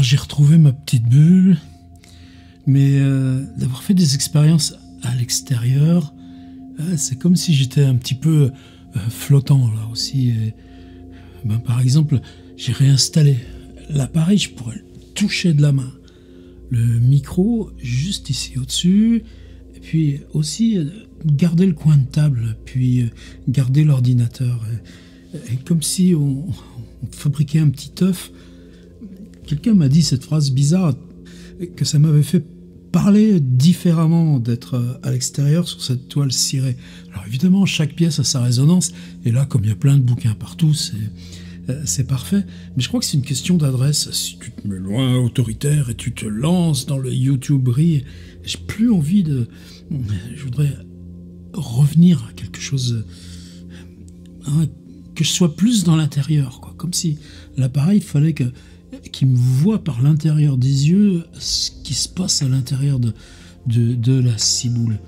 Alors j'ai retrouvé ma petite bulle, mais d'avoir fait des expériences à l'extérieur, c'est comme si j'étais un petit peu flottant là aussi. Et, par exemple, j'ai réinstallé l'appareil, je pourrais le toucher de la main. Le micro juste ici au-dessus, et puis aussi garder le coin de table, puis garder l'ordinateur. Et comme si on fabriquait un petit œuf. Quelqu'un m'a dit cette phrase bizarre, que ça m'avait fait parler différemment d'être à l'extérieur sur cette toile cirée. Alors évidemment, chaque pièce a sa résonance, et là, comme il y a plein de bouquins partout, c'est parfait. Mais je crois que c'est une question d'adresse. Si tu te mets loin, autoritaire, et tu te lances dans le YouTuberie, j'ai plus envie de... Je voudrais revenir à quelque chose... que je sois plus dans l'intérieur, quoi. Comme si l'appareil, il fallait qu'il me voie par l'intérieur des yeux ce qui se passe à l'intérieur de la ciboule.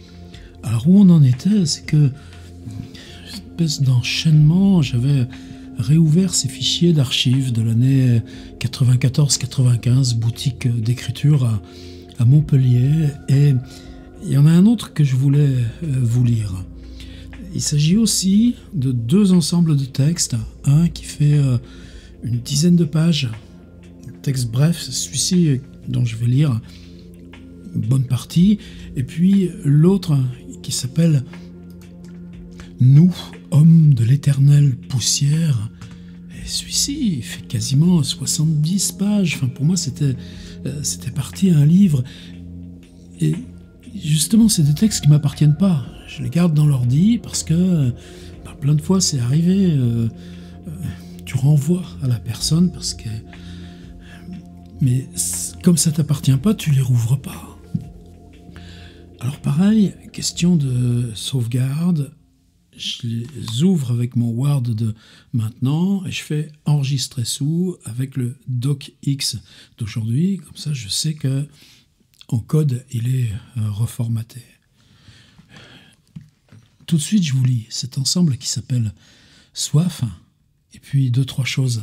Alors où on en était, c'est que une espèce d'enchaînement, j'avais réouvert ces fichiers d'archives de l'année 94-95, boutique d'écriture à Montpellier, et il y en a un autre que je voulais vous lire. Il s'agit aussi de deux ensembles de textes, un qui fait une dizaine de pages, un texte bref, c'est celui-ci dont je vais lire une bonne partie, et puis l'autre qui s'appelle « Nous, hommes de l'éternelle poussière ». Et celui-ci, il fait quasiment 70 pages. Enfin, pour moi, c'était parti à un livre. Et justement, c'est des textes qui ne m'appartiennent pas. Je les garde dans l'ordi parce que plein de fois, c'est arrivé. Tu renvoies à la personne parce que... Mais comme ça ne t'appartient pas, tu ne les rouvres pas. Alors pareil, question de sauvegarde, je les ouvre avec mon Word de maintenant et je fais enregistrer sous avec le docx d'aujourd'hui, comme ça je sais que en code il est reformaté. Tout de suite je vous lis cet ensemble qui s'appelle Soif, et puis 2-3 choses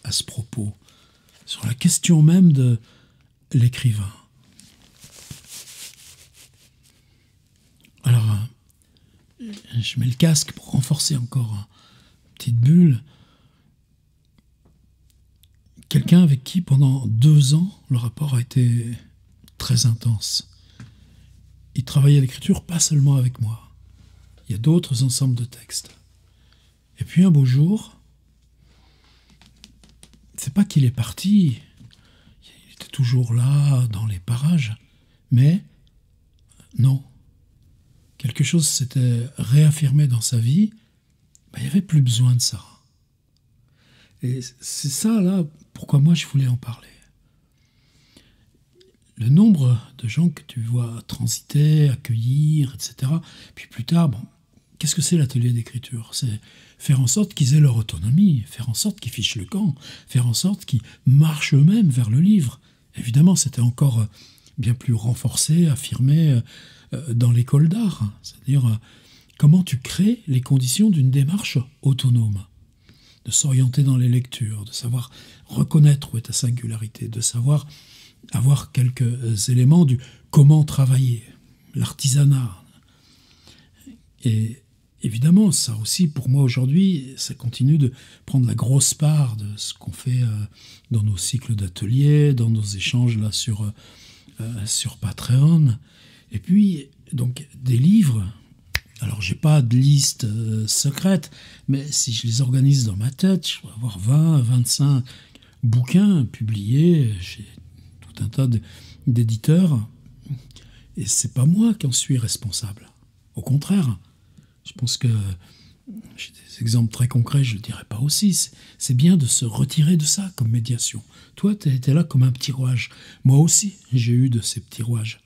à ce propos, sur la question même de l'écrivain. Alors, je mets le casque pour renforcer encore une petite bulle. Quelqu'un avec qui, pendant 2 ans, le rapport a été très intense. Il travaillait à l'écriture, pas seulement avec moi. Il y a d'autres ensembles de textes. Et puis un beau jour, c'est pas qu'il est parti, il était toujours là, dans les parages, mais non. Quelque chose s'était réaffirmé dans sa vie, il n'y avait plus besoin de ça. Et c'est ça, là, pourquoi moi je voulais en parler. Le nombre de gens que tu vois transiter, accueillir, etc. Puis plus tard, qu'est-ce que c'est l'atelier d'écriture ? C'est faire en sorte qu'ils aient leur autonomie, faire en sorte qu'ils fichent le camp, faire en sorte qu'ils marchent eux-mêmes vers le livre. Évidemment, c'était encore bien plus renforcé, affirmé dans l'école d'art. C'est-à-dire, comment tu crées les conditions d'une démarche autonome, de s'orienter dans les lectures, de savoir reconnaître où est ta singularité, de savoir avoir quelques éléments du comment travailler, l'artisanat. Et évidemment, ça aussi, pour moi aujourd'hui, ça continue de prendre la grosse part de ce qu'on fait dans nos cycles d'ateliers, dans nos échanges là sur Patreon. Et puis, donc, des livres. Alors, j'ai pas de liste secrète, mais si je les organise dans ma tête, je vais avoir 20, 25 bouquins publiés chez tout un tas d'éditeurs. Et c'est pas moi qui en suis responsable. Au contraire, je pense que j'ai des exemples très concrets, je ne le dirais pas aussi. C'est bien de se retirer de ça comme médiation. Toi, tu étais là comme un petit rouage. Moi aussi, j'ai eu de ces petits rouages.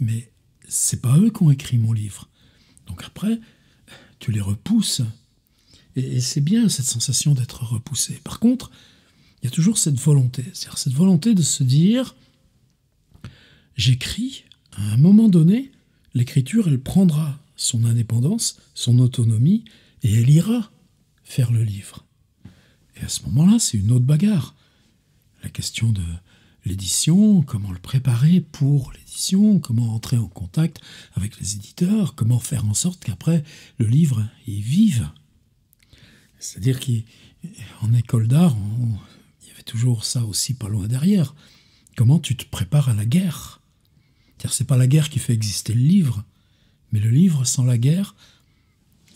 Mais c'est pas eux qui ont écrit mon livre. Donc après, tu les repousses. Et c'est bien cette sensation d'être repoussé. Par contre, il y a toujours cette volonté. C'est-à-dire cette volonté de se dire, j'écris, à un moment donné, l'écriture, elle prendra son indépendance, son autonomie, et elle ira faire le livre. Et à ce moment-là, c'est une autre bagarre. la question de l'édition, comment le préparer pour l'édition, comment entrer en contact avec les éditeurs, comment faire en sorte qu'après le livre il vive. C'est-à-dire qu'en école d'art, il y avait toujours ça aussi pas loin derrière. Comment tu te prépares à la guerre? C'est-à-dire c'est pas la guerre qui fait exister le livre, mais le livre sans la guerre,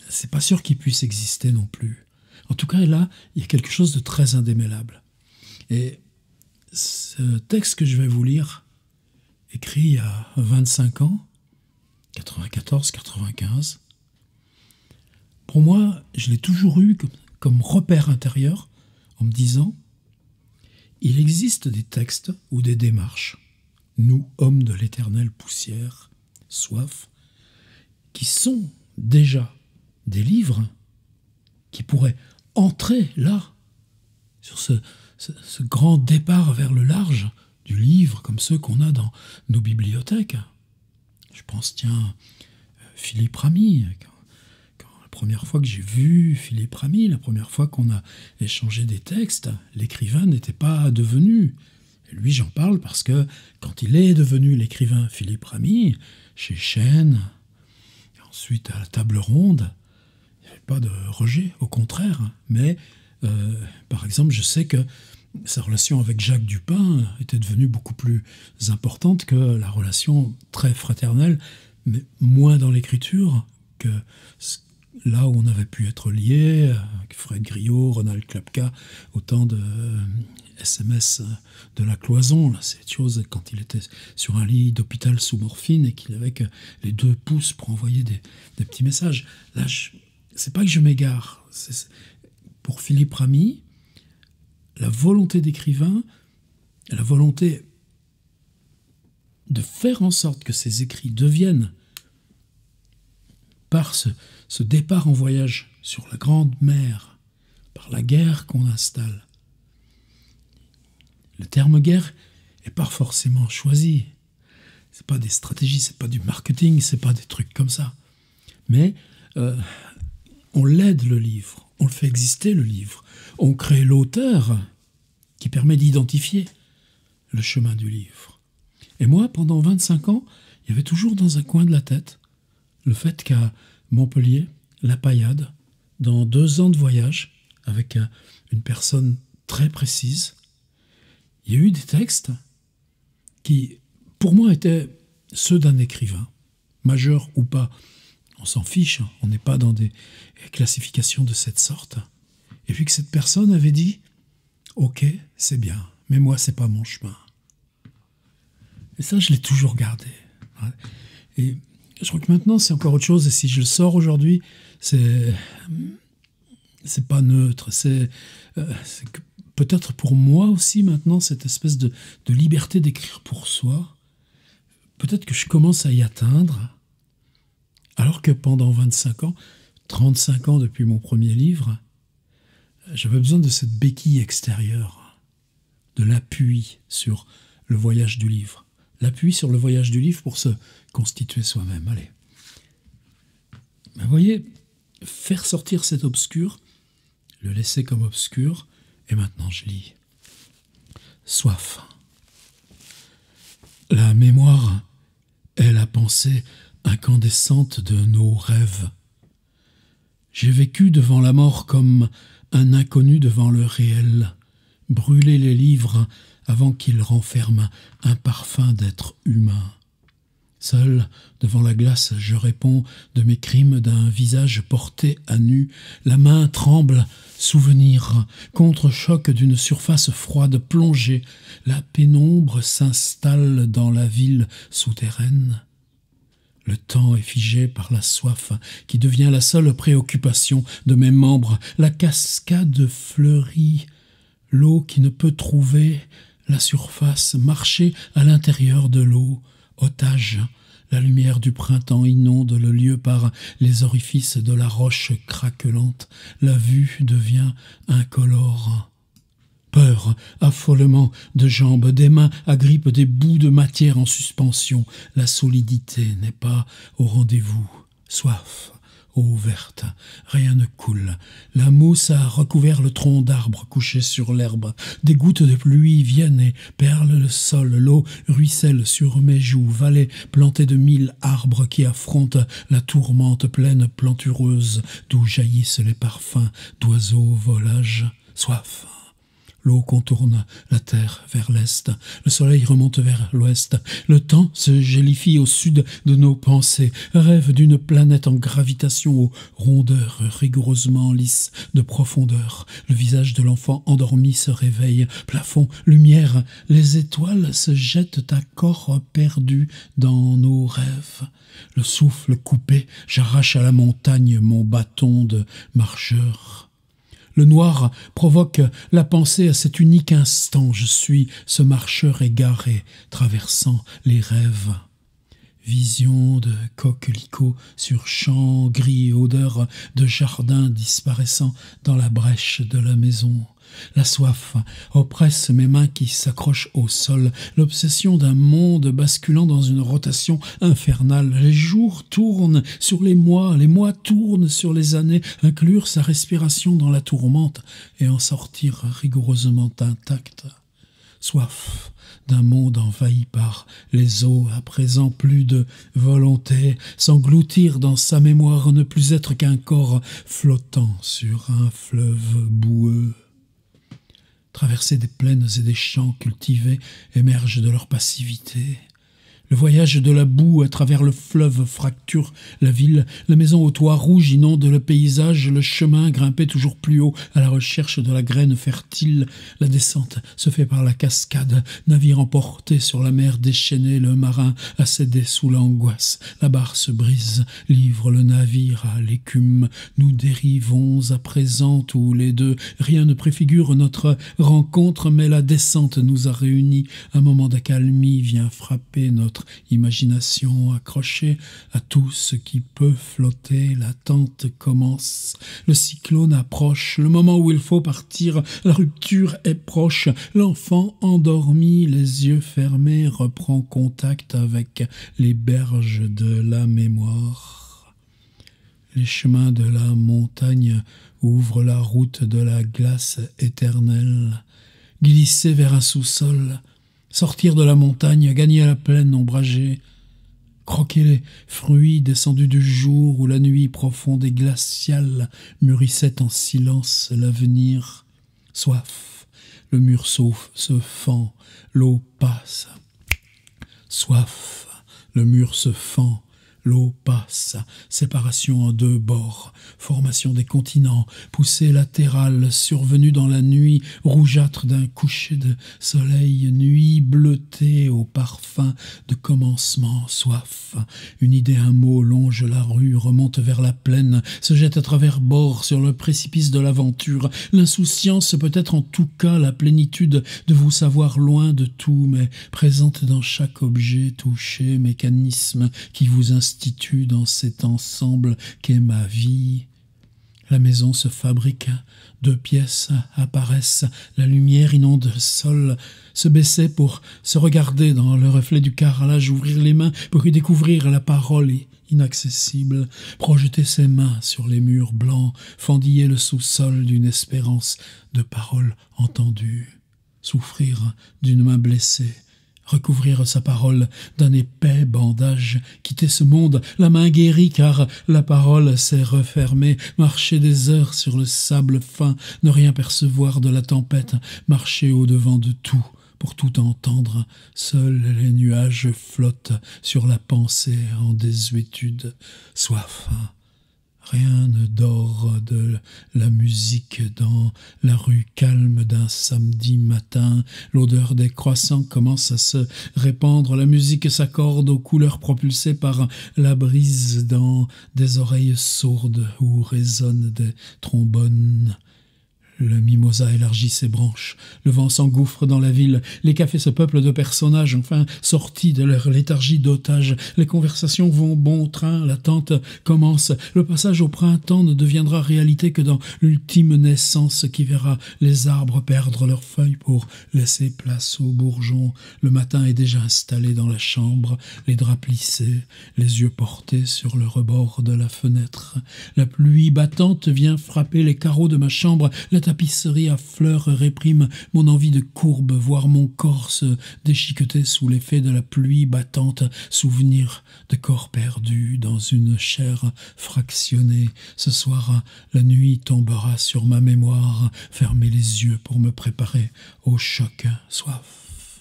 c'est pas sûr qu'il puisse exister non plus. En tout cas, là, il y a quelque chose de très indémêlable. Et ce texte que je vais vous lire, écrit il y a 25 ans, 94, 95, pour moi, je l'ai toujours eu comme repère intérieur, en me disant, il existe des textes ou des démarches, nous, hommes de l'éternelle poussière, soif, qui sont déjà des livres qui pourraient entrer là, sur ce grand départ vers le large du livre, comme ceux qu'on a dans nos bibliothèques. Je pense, tiens, Philippe Ramy. La première fois que j'ai vu Philippe Ramy, la première fois qu'on a échangé des textes, l'écrivain n'était pas devenu. Et lui, j'en parle parce que quand il est devenu l'écrivain Philippe Ramy, chez Chêne, ensuite à la table ronde, il n'y avait pas de rejet, au contraire. Mais, par exemple, je sais que sa relation avec Jacques Dupin était devenue beaucoup plus importante que la relation très fraternelle, mais moins dans l'écriture, que là où on avait pu être lié, avec Fred Griot, Ronald Klapka, autant de SMS de la cloison, là, cette chose quand il était sur un lit d'hôpital sous morphine et qu'il avait que les 2 pouces pour envoyer des petits messages. Là, c'est pas que je m'égare. Pour Philippe Ramy, la volonté d'écrivain, la volonté de faire en sorte que ses écrits deviennent, par ce départ en voyage sur la grande mer, par la guerre qu'on installe. Le terme guerre n'est pas forcément choisi. C'est pas des stratégies, c'est pas du marketing, c'est pas des trucs comme ça. Mais on l'aide le livre, on le fait exister le livre, on crée l'auteur qui permet d'identifier le chemin du livre. Et moi, pendant 25 ans, il y avait toujours dans un coin de la tête le fait qu'à Montpellier, La Paillade, dans 2 ans de voyage, avec une personne très précise, il y a eu des textes qui, pour moi, étaient ceux d'un écrivain, majeur ou pas. On s'en fiche, on n'est pas dans des classifications de cette sorte. Et puis que cette personne avait dit « Ok, c'est bien, mais moi, c'est pas mon chemin. » Et ça, je l'ai toujours gardé. Et je crois que maintenant, c'est encore autre chose. Et si je le sors aujourd'hui, c'est pas neutre. C'est que peut-être pour moi aussi, maintenant, cette espèce de liberté d'écrire pour soi, peut-être que je commence à y atteindre, alors que pendant 25 ans, 35 ans depuis mon premier livre, j'avais besoin de cette béquille extérieure, de l'appui sur le voyage du livre. L'appui sur le voyage du livre pour se constituer soi-même. Allez. Ben, vous voyez, faire sortir cet obscur, le laisser comme obscur, et maintenant je lis. Soif. La mémoire est la pensée incandescente de nos rêves. J'ai vécu devant la mort comme un inconnu devant le réel, brûler les livres avant qu'ils renferment un parfum d'être humain. Seul, devant la glace, je réponds de mes crimes d'un visage porté à nu. La main tremble, souvenir, contre-choc d'une surface froide plongée. La pénombre s'installe dans la ville souterraine. Le temps est figé par la soif qui devient la seule préoccupation de mes membres. La cascade fleurit, l'eau qui ne peut trouver la surface, marcher à l'intérieur de l'eau. Otage, la lumière du printemps inonde le lieu par les orifices de la roche craquelante. La vue devient incolore. Peur, affolement de jambes, des mains agrippent des bouts de matière en suspension. La solidité n'est pas au rendez-vous. Soif, Eau verte, rien ne coule. La mousse a recouvert le tronc d'arbre couché sur l'herbe. Des gouttes de pluie viennent et perlent le sol. L'eau ruisselle sur mes joues. Vallée plantée de 1000 arbres qui affrontent la tourmente pleine plantureuse d'où jaillissent les parfums d'oiseaux volages. Soif. L'eau contourne la terre vers l'est, le soleil remonte vers l'ouest, le temps se gélifie au sud de nos pensées, rêve d'une planète en gravitation aux rondeurs rigoureusement lisses de profondeur. Le visage de l'enfant endormi se réveille, plafond, lumière, les étoiles se jettent à corps perdu dans nos rêves. Le souffle coupé, j'arrache à la montagne mon bâton de marcheur. Le noir provoque la pensée à cet unique instant. Je suis ce marcheur égaré, traversant les rêves. Vision de coquelicots sur champs gris, odeur de jardin disparaissant dans la brèche de la maison. La soif oppresse mes mains qui s'accrochent au sol, l'obsession d'un monde basculant dans une rotation infernale. Les jours tournent sur les mois tournent sur les années, inclure sa respiration dans la tourmente et en sortir rigoureusement intact. Soif d'un monde envahi par les eaux, à présent plus de volonté, s'engloutir dans sa mémoire, ne plus être qu'un corps flottant sur un fleuve boueux. Traverser des plaines et des champs cultivés émerge de leur passivité. Le voyage de la boue à travers le fleuve fracture la ville, la maison au toit rouge inonde le paysage, le chemin grimpé toujours plus haut à la recherche de la graine fertile. La descente se fait par la cascade, navire emporté sur la mer déchaînée, le marin a cédé sous l'angoisse. La barre se brise, livre le navire à l'écume. Nous dérivons à présent tous les deux. Rien ne préfigure notre rencontre, mais la descente nous a réunis. Un moment d'accalmie vient frapper notre imagination. Accrochée à tout ce qui peut flotter, l'attente commence. Le cyclone approche, le moment où il faut partir, la rupture est proche. L'enfant endormi, les yeux fermés, reprend contact avec les berges de la mémoire. Les chemins de la montagne ouvrent la route de la glace éternelle. Glisser vers un sous-sol, sortir de la montagne, gagner la plaine ombragée, croquer les fruits descendus du jour où la nuit profonde et glaciale mûrissait en silence l'avenir. Soif, le mur se fend, l'eau passe. Soif, le mur se fend, l'eau passe, séparation en deux bords, formation des continents, poussée latérale, survenue dans la nuit, rougeâtre d'un coucher de soleil, nuit bleutée au parfum de commencement, soif. Une idée, un mot longe la rue, remonte vers la plaine, se jette à travers bord sur le précipice de l'aventure. L'insouciance, peut-être en tout cas la plénitude de vous savoir loin de tout, mais présente dans chaque objet touché, mécanisme qui vous institue dans cet ensemble qu'est ma vie. La maison se fabrique, 2 pièces apparaissent, la lumière inonde le sol, se baisser pour se regarder dans le reflet du carrelage, ouvrir les mains pour y découvrir la parole inaccessible, projeter ses mains sur les murs blancs, fendiller le sous-sol d'une espérance de paroles entendues, souffrir d'une main blessée, recouvrir sa parole d'un épais bandage, quitter ce monde, la main guérie car la parole s'est refermée, marcher des heures sur le sable fin, ne rien percevoir de la tempête, marcher au-devant de tout, pour tout entendre, seuls les nuages flottent sur la pensée en désuétude, soif. Rien ne dort de la musique dans la rue calme d'un samedi matin. L'odeur des croissants commence à se répandre. La musique s'accorde aux couleurs propulsées par la brise dans des oreilles sourdes où résonnent des trombones. Le mimosa élargit ses branches, le vent s'engouffre dans la ville, les cafés se peuplent de personnages, enfin sortis de leur léthargie d'otages, les conversations vont bon train, l'attente commence, le passage au printemps ne deviendra réalité que dans l'ultime naissance qui verra les arbres perdre leurs feuilles pour laisser place aux bourgeons. Le matin est déjà installé dans la chambre, les draps plissés, les yeux portés sur le rebord de la fenêtre. La pluie battante vient frapper les carreaux de ma chambre, la tapisserie à fleurs réprime mon envie de courbe, voir mon corps se déchiqueter sous l'effet de la pluie battante, souvenir de corps perdus dans une chair fractionnée. Ce soir, la nuit tombera sur ma mémoire, fermer les yeux pour me préparer au choc, soif.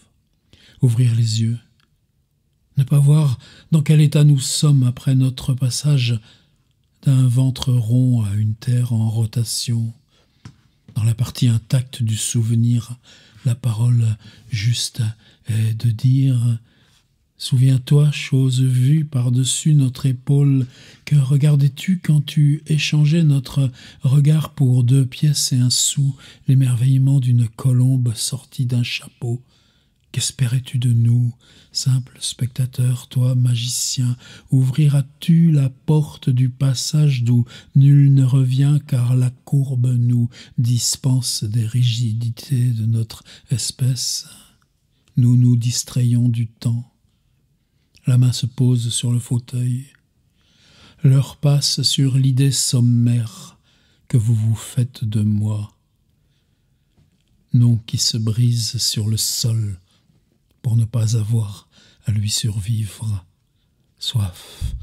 Ouvrir les yeux, ne pas voir dans quel état nous sommes après notre passage d'un ventre rond à une terre en rotation. Dans la partie intacte du souvenir, la parole juste est de dire « Souviens-toi, chose vue par-dessus notre épaule, que regardais-tu quand tu échangeais notre regard pour 2 pièces et 1 sou, l'émerveillement d'une colombe sortie d'un chapeau ?» Qu'espérais-tu de nous, simple spectateur, toi magicien? Ouvriras-tu la porte du passage d'où nul ne revient, car la courbe nous dispense des rigidités de notre espèce? Nous nous distrayons du temps. La main se pose sur le fauteuil. L'heure passe sur l'idée sommaire que vous vous faites de moi. Nom qui se brise sur le sol, pour ne pas avoir à lui survivre. Soif,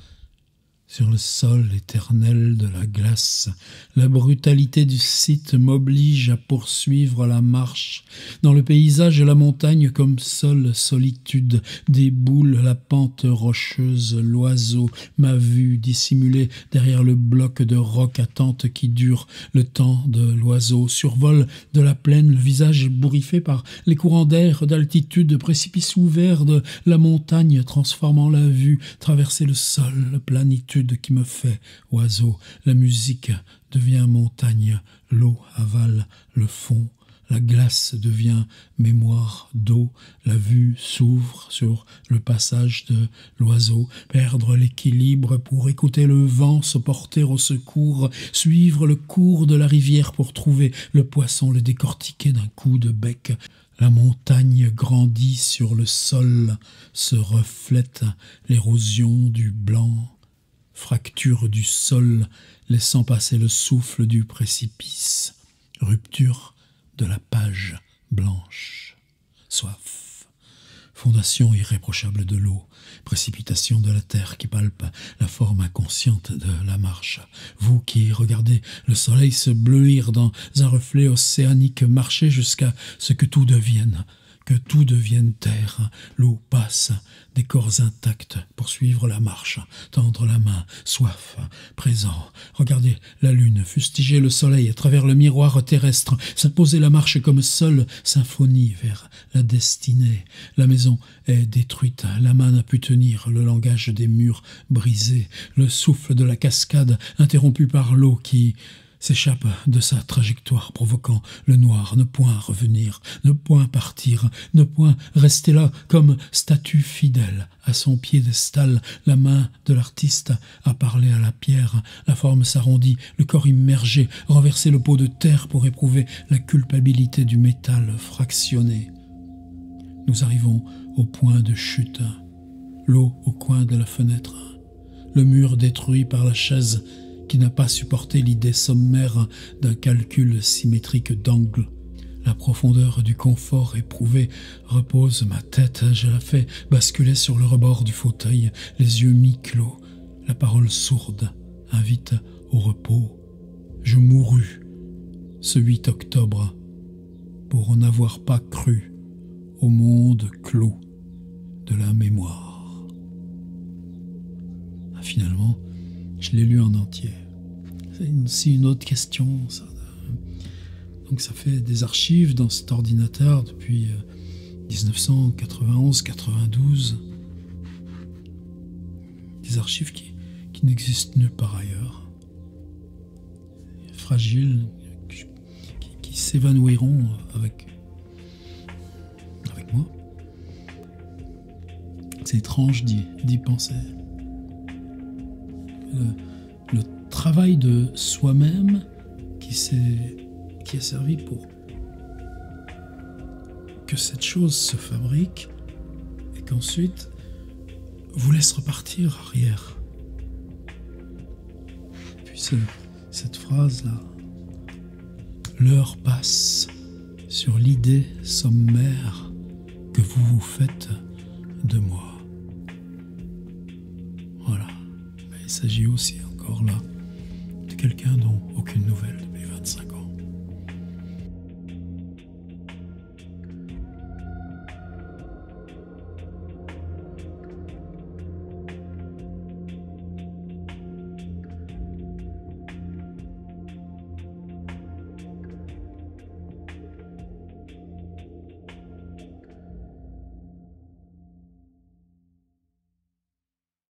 sur le sol éternel de la glace, la brutalité du site m'oblige à poursuivre la marche. Dans le paysage, la montagne comme seule solitude déboule la pente rocheuse. L'oiseau m'a vu dissimulé derrière le bloc de roc attente qui dure. Le temps de l'oiseau survole de la plaine, le visage ébouriffé par les courants d'air d'altitude, précipice ouvert de la montagne transformant la vue, traverser le sol, la planitude qui me fait oiseau. La musique devient montagne, l'eau avale le fond, la glace devient mémoire d'eau, la vue s'ouvre sur le passage de l'oiseau, perdre l'équilibre pour écouter le vent se porter au secours, suivre le cours de la rivière pour trouver le poisson, le décortiquer d'un coup de bec. La montagne grandit sur le sol, se reflète l'érosion du blanc, fracture du sol, laissant passer le souffle du précipice, rupture de la page blanche. Soif, fondation irréprochable de l'eau, précipitation de la terre qui palpe la forme inconsciente de la marche. Vous qui regardez le soleil se bleuir dans un reflet océanique, marchez jusqu'à ce que tout devienne terre. L'eau passe, des corps intacts, poursuivre la marche, tendre la main, soif, présent. Regardez la lune, fustiger le soleil à travers le miroir terrestre, s'imposer la marche comme seule symphonie vers la destinée. La maison est détruite, la main n'a pu tenir, le langage des murs brisés, le souffle de la cascade interrompu par l'eau qui s'échappe de sa trajectoire, provoquant le noir, ne point revenir, ne point partir, ne point rester là comme statue fidèle à son piédestal. La main de l'artiste a parlé à la pierre, la forme s'arrondit, le corps immergé, renverser le pot de terre pour éprouver la culpabilité du métal fractionné. Nous arrivons au point de chute, l'eau au coin de la fenêtre, le mur détruit par la chaise qui n'a pas supporté l'idée sommaire d'un calcul symétrique d'angle. La profondeur du confort éprouvé repose ma tête, je la fais basculer sur le rebord du fauteuil, les yeux mi-clos, la parole sourde invite au repos. Je mourus ce 8 octobre pour n'avoir pas cru au monde clos de la mémoire. Finalement, je l'ai lu en entier. C'est aussi une autre question. Ça. Donc ça fait des archives dans cet ordinateur depuis 1991-92. Des archives qui n'existent nulle part ailleurs. Fragiles, qui qui s'évanouiront avec moi. C'est étrange d'y penser. Le travail de soi-même qui a servi pour que cette chose se fabrique et qu'ensuite vous laisse repartir arrière. Puis cette phrase-là, l'heure passe sur l'idée sommaire que vous vous faites de moi. Voilà. Mais il s'agit aussi encore là de quelqu'un dont aucune nouvelle depuis 25 ans.